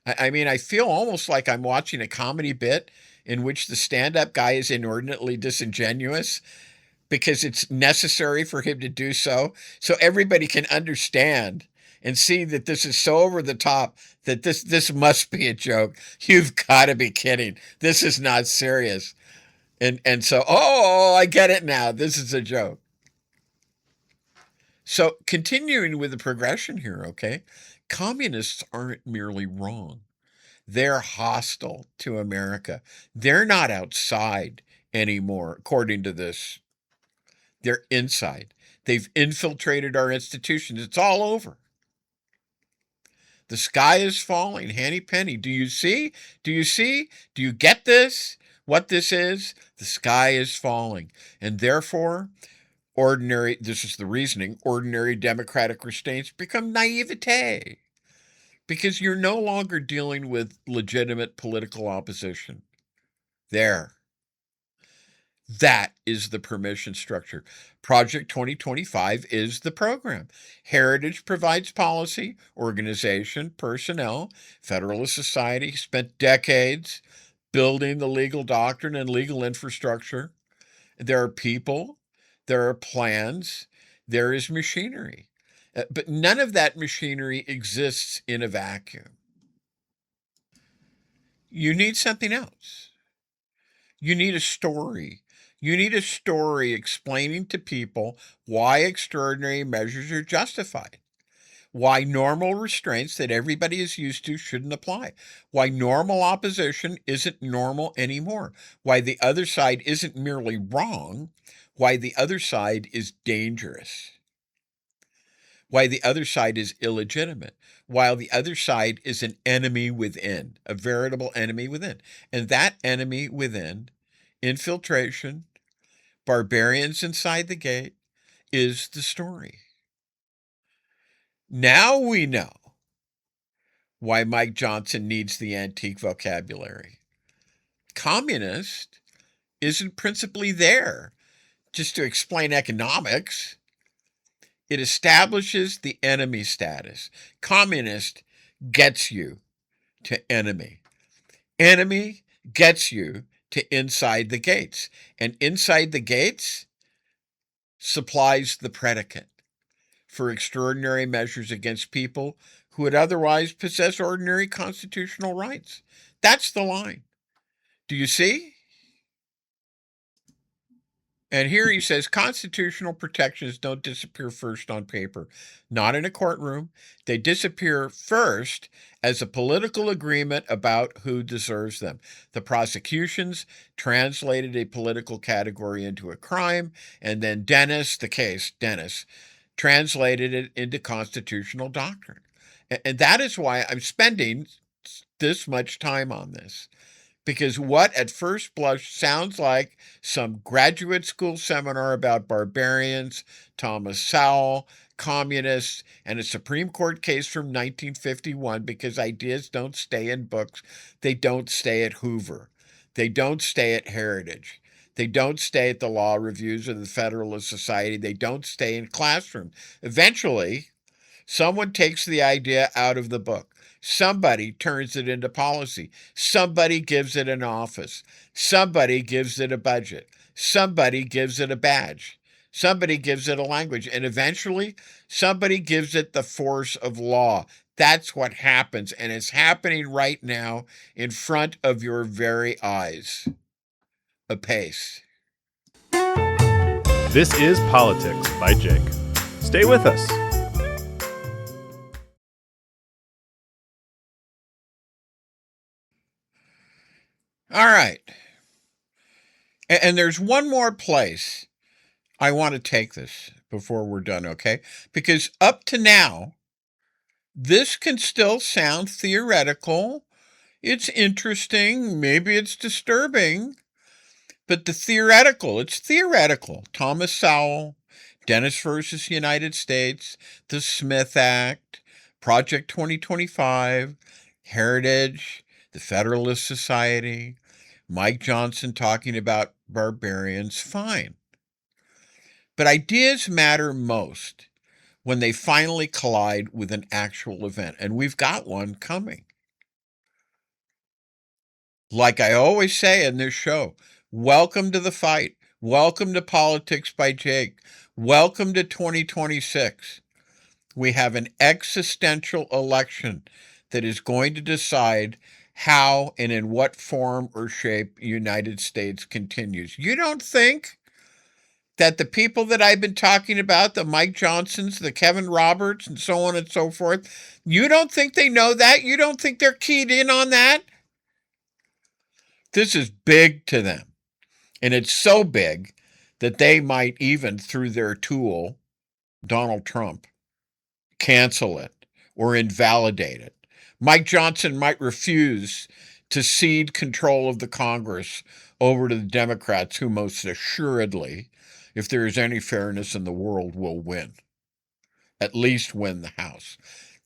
I mean, I feel almost like I'm watching a comedy bit in which the stand-up guy is inordinately disingenuous because it's necessary for him to do so everybody can understand and see that this is so over the top that this must be a joke. You've got to be kidding. This is not serious. And so, oh, I get it now. This is a joke. So continuing with the progression here, okay? Communists aren't merely wrong. They're hostile to America. They're not outside anymore, according to this. They're inside. They've infiltrated our institutions. It's all over. The sky is falling, Henny Penny. Do you see? Do you see? Do you get this? What this is? The sky is falling. And therefore, this is the reasoning, ordinary democratic restraints become naivete because you're no longer dealing with legitimate political opposition. There. That is the permission structure. Project 2025 is the program. Heritage provides policy, organization, personnel. Federalist Society spent decades building the legal doctrine and legal infrastructure. There are people, there are plans, there is machinery. But none of that machinery exists in a vacuum. You need something else. You need a story. You need a story explaining to people why extraordinary measures are justified, why normal restraints that everybody is used to shouldn't apply, why normal opposition isn't normal anymore, why the other side isn't merely wrong, why the other side is dangerous, why the other side is illegitimate, while the other side is an enemy within, a veritable enemy within. And that enemy within, infiltration, barbarians inside the gate, is the story. Now we know why Mike Johnson needs the antique vocabulary. Communist isn't principally there just to explain economics. It establishes the enemy status. Communist gets you to enemy. Enemy gets you to inside the gates. And inside the gates supplies the predicate for extraordinary measures against people who would otherwise possess ordinary constitutional rights. That's the line. Do you see? And here he says constitutional protections don't disappear first on paper, not in a courtroom. They disappear first as a political agreement about who deserves them. The prosecutions translated a political category into a crime, and then Dennis translated it into constitutional doctrine. And that is why I'm spending this much time on this. Because what at first blush sounds like some graduate school seminar about barbarians, Thomas Sowell, communists, and a Supreme Court case from 1951, because ideas don't stay in books. They don't stay at Hoover. They don't stay at Heritage. They don't stay at the law reviews of the Federalist Society. They don't stay in classrooms. Eventually, someone takes the idea out of the book. Somebody turns it into policy. Somebody gives it an office. Somebody gives it a budget. Somebody gives it a badge. Somebody gives it a language. And eventually, somebody gives it the force of law. That's what happens. And it's happening right now in front of your very eyes. Apace. This is Politics by Jake. Stay with us. All right. And there's one more place I want to take this before we're done, okay? Because up to now, this can still sound theoretical. It's interesting. Maybe it's disturbing. But it's theoretical. Thomas Sowell, Dennis versus United States, the Smith Act, Project 2025, Heritage, the Federalist Society, Mike Johnson talking about barbarians, fine. But ideas matter most when they finally collide with an actual event, and we've got one coming. Like I always say in this show, welcome to the fight. Welcome to Politics by Jake. Welcome to 2026. We have an existential election that is going to decide how and in what form or shape the United States continues. You don't think that the people that I've been talking about, the Mike Johnsons, the Kevin Roberts, and so on and so forth, you don't think they know that? You don't think they're keyed in on that? This is big to them. And it's so big that they might even, through their tool, Donald Trump, cancel it or invalidate it. Mike Johnson might refuse to cede control of the Congress over to the Democrats, who most assuredly, if there is any fairness in the world, will win. At least win the House.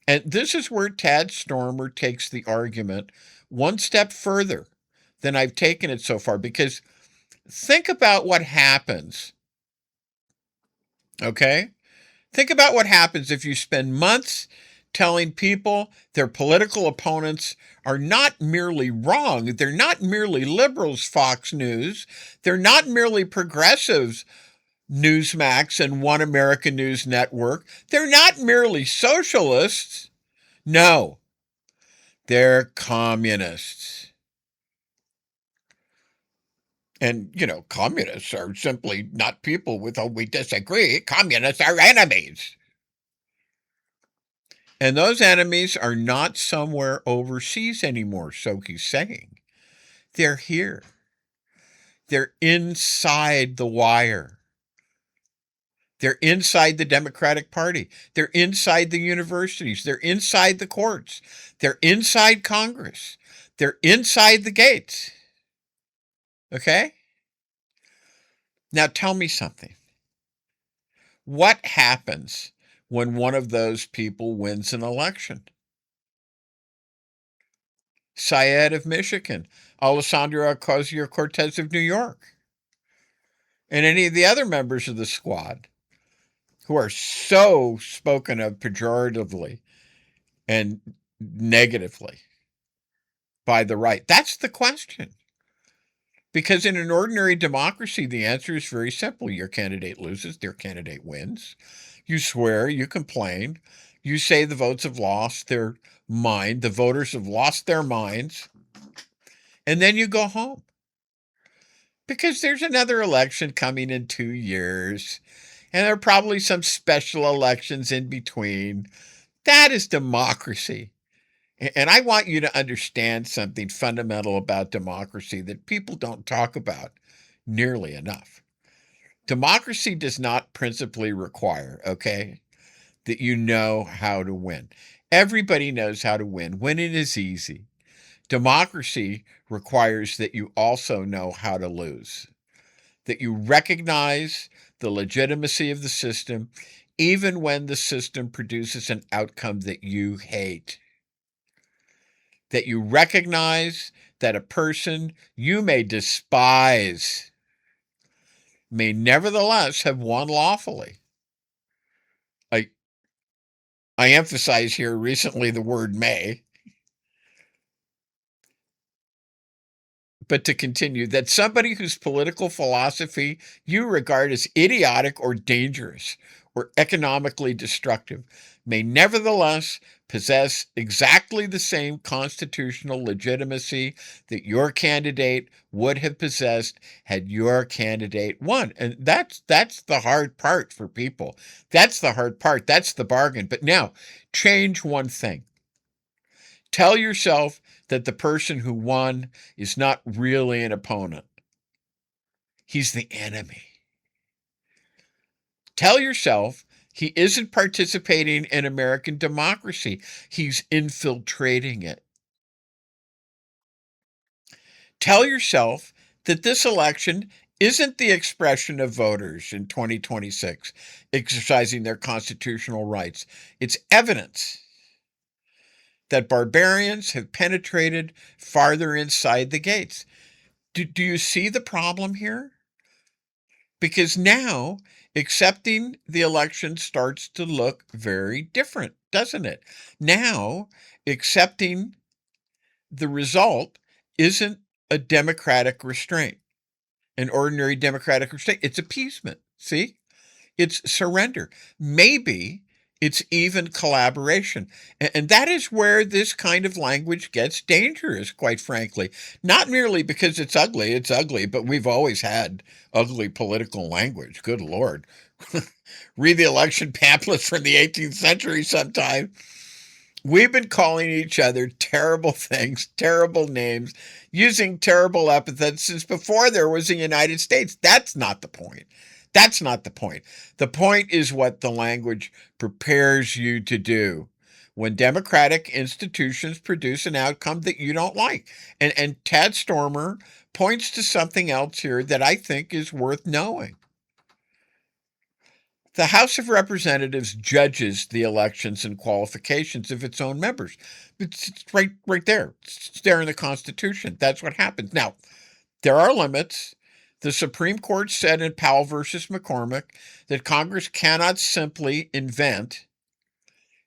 And this is where Tad Stormer takes the argument one step further than I've taken it so far, because think about what happens, okay? Think about what happens if you spend months telling people their political opponents are not merely wrong. They're not merely liberals, Fox News. They're not merely progressives, Newsmax and One American News Network. They're not merely socialists. No, they're communists. And, communists are simply not people with whom we disagree. Communists are enemies. And those enemies are not somewhere overseas anymore, so he's saying. They're here. They're inside the wire. They're inside the Democratic Party. They're inside the universities. They're inside the courts. They're inside Congress. They're inside the gates. Okay? Now tell me something. What happens when one of those people wins an election? Syed of Michigan, Alessandro Ocasio-Cortez of New York, and any of the other members of the squad who are so spoken of pejoratively and negatively by the right. That's the question. Because in an ordinary democracy, the answer is very simple. Your candidate loses, their candidate wins. You swear, you complain, you say the votes have lost their mind, the voters have lost their minds, and then you go home. Because there's another election coming in 2 years, and there are probably some special elections in between. That is democracy. And I want you to understand something fundamental about democracy that people don't talk about nearly enough. Democracy does not principally require, okay, that you know how to win. Everybody knows how to win. Winning is easy. Democracy requires that you also know how to lose, that you recognize the legitimacy of the system, even when the system produces an outcome that you hate, that you recognize that a person you may despise may nevertheless have won lawfully. I emphasize here recently the word may. But to continue, that somebody whose political philosophy you regard as idiotic or dangerous or economically destructive may nevertheless possess exactly the same constitutional legitimacy that your candidate would have possessed had your candidate won. And that's the hard part for people. That's the hard part. That's the bargain. But now, change one thing. Tell yourself that the person who won is not really an opponent. He's the enemy. Tell yourself he isn't participating in American democracy. He's infiltrating it. Tell yourself that this election isn't the expression of voters in 2026 exercising their constitutional rights. It's evidence that barbarians have penetrated farther inside the gates. Do you see the problem here? Because now accepting the election starts to look very different, doesn't it? Now accepting the result isn't a democratic restraint, an ordinary democratic restraint. It's appeasement. See? It's surrender. Maybe it's even collaboration. And that is where this kind of language gets dangerous, quite frankly. Not merely because it's ugly, but we've always had ugly political language. Good Lord. Read the election pamphlets from the 18th century sometime. We've been calling each other terrible things, terrible names, using terrible epithets since before there was a United States. That's not the point. That's not the point. The point is what the language prepares you to do when democratic institutions produce an outcome that you don't like. And Tad Stormer points to something else here that I think is worth knowing. The House of Representatives judges the elections and qualifications of its own members. It's right there. It's there in the Constitution. That's what happens. Now, there are limits. The Supreme Court said in Powell versus McCormick that Congress cannot simply invent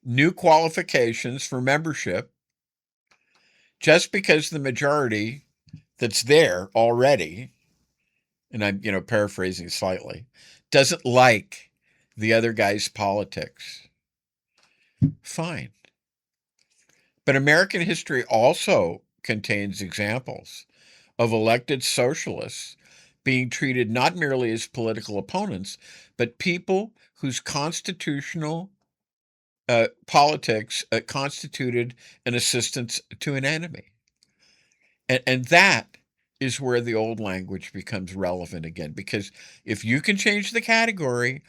new qualifications for membership just because the majority that's there already, and I'm paraphrasing slightly, doesn't like the other guy's politics. Fine. But American history also contains examples of elected socialists being treated not merely as political opponents, but people whose constitutional politics constituted an assistance to an enemy. And that is where the old language becomes relevant again. Because if you can change the category,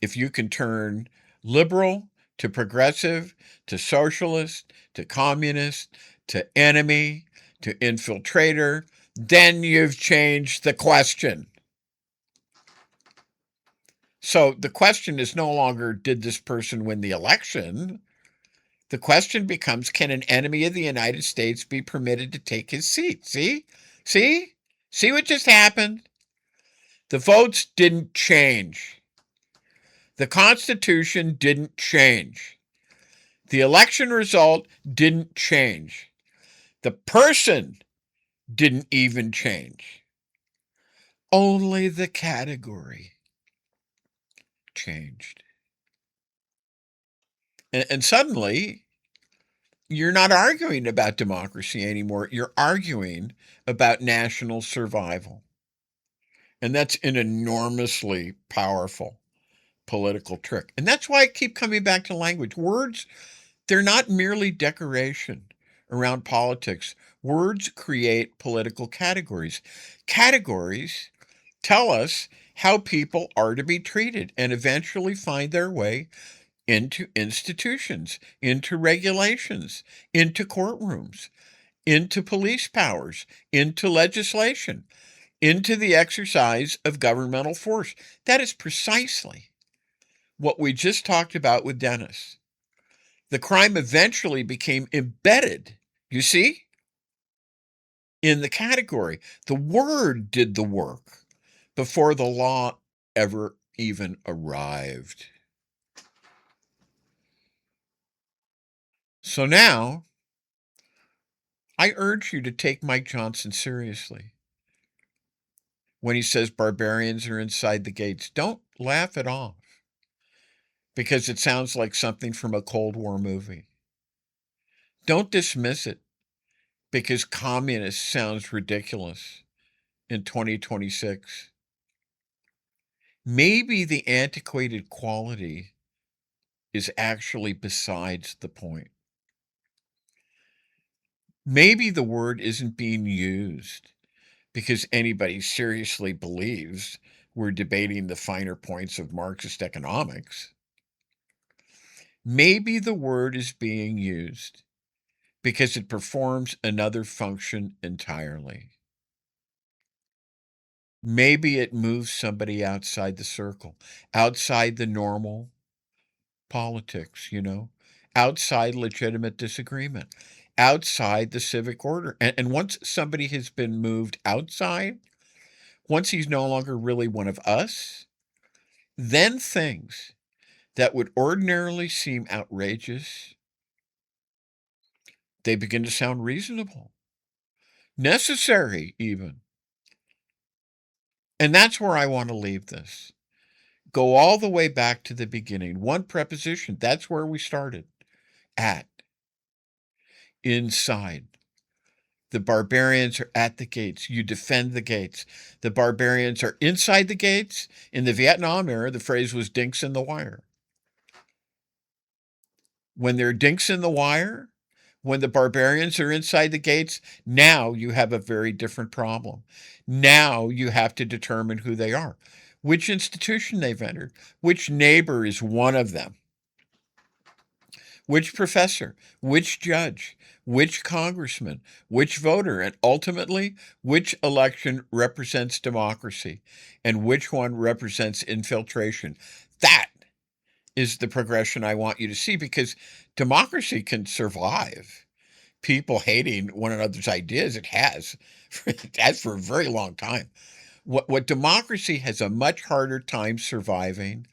if you can turn liberal to progressive, to socialist, to communist, to enemy, to infiltrator, then you've changed the question. So the question is no longer, did this person win the election? The question becomes, can an enemy of the United States be permitted to take his seat? See? See what just happened? The votes didn't change. The Constitution didn't change. The election result didn't change. The person didn't even change. Only the category changed. And suddenly, you're not arguing about democracy anymore. You're arguing about national survival. And that's an enormously powerful political trick. And that's why I keep coming back to language. Words, they're not merely decoration around politics. Words create political categories. Categories tell us how people are to be treated and eventually find their way into institutions, into regulations, into courtrooms. into police powers, into legislation, into the exercise of governmental force. That is precisely what we just talked about with Dennis. The crime eventually became embedded, you see, in the category. The word did the work before the law ever even arrived. So now, I urge you to take Mike Johnson seriously. When he says barbarians are inside the gates, don't laugh it off, because it sounds like something from a Cold War movie. Don't dismiss it because communist sounds ridiculous in 2026. Maybe the antiquated quality is actually besides the point. Maybe the word isn't being used because anybody seriously believes we're debating the finer points of Marxist economics. Maybe the word is being used because it performs another function entirely. Maybe it moves somebody outside the circle, outside the normal politics, outside legitimate disagreement, outside the civic order. And once somebody has been moved outside, once he's no longer really one of us, then things that would ordinarily seem outrageous, they begin to sound reasonable, necessary even. And that's where I want to leave this. Go all the way back to the beginning. One preposition, that's where we started. At. Inside. The barbarians are at the gates. You defend the gates. The barbarians are inside the gates. In the Vietnam era, the phrase was dinks in the wire. When there are dinks in the wire, when the barbarians are inside the gates, now you have a very different problem. Now you have to determine who they are, which institution they've entered, which neighbor is one of them, which professor, which judge, which congressman, which voter, and ultimately, which election represents democracy and which one represents infiltration. That is the progression I want you to see, because democracy can survive people hating one another's ideas. It has for a very long time. What democracy has a much harder time surviving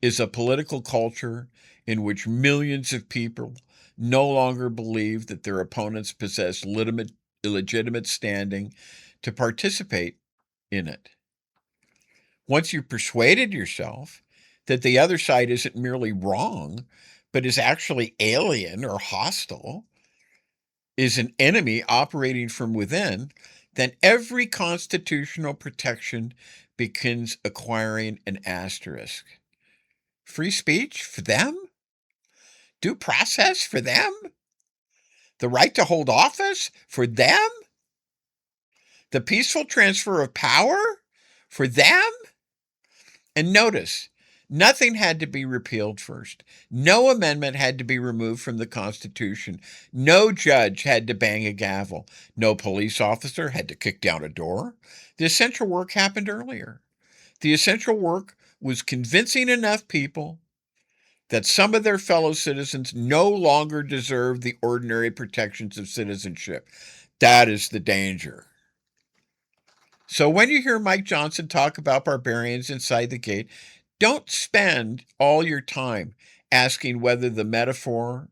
is a political culture in which millions of people no longer believe that their opponents possess legitimate standing to participate in it. Once you've persuaded yourself that the other side isn't merely wrong, but is actually alien or hostile, is an enemy operating from within, then every constitutional protection begins acquiring an asterisk. Free speech for them? Due process for them? The right to hold office for them? The peaceful transfer of power for them? And notice, nothing had to be repealed first. No amendment had to be removed from the Constitution. No judge had to bang a gavel. No police officer had to kick down a door. The essential work happened earlier. The essential work was convincing enough people that some of their fellow citizens no longer deserve the ordinary protections of citizenship. That is the danger. So when you hear Mike Johnson talk about barbarians inside the gate, don't spend all your time asking whether the metaphor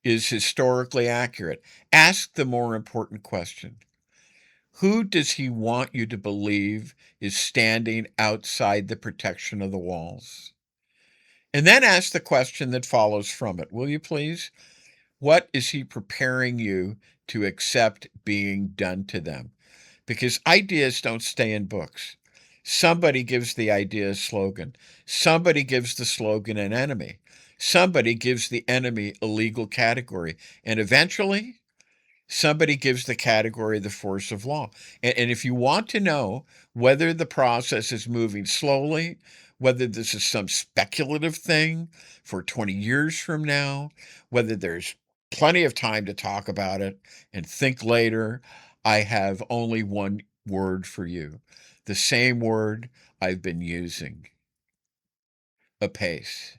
is historically accurate. Ask the more important question. Who does he want you to believe is standing outside the protection of the walls? And then ask the question that follows from it, will you please? What is he preparing you to accept being done to them? Because ideas don't stay in books. Somebody gives the idea a slogan. Somebody gives the slogan an enemy. Somebody gives the enemy a legal category. And eventually, somebody gives the category the force of law. And if you want to know whether the process is moving slowly, whether this is some speculative thing for 20 years from now, whether there's plenty of time to talk about it and think later. I have only one word for you, the same word I've been using: apace.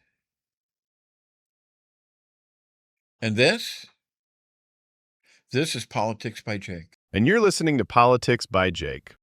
And this is Politics by Jake. And you're listening to Politics by Jake.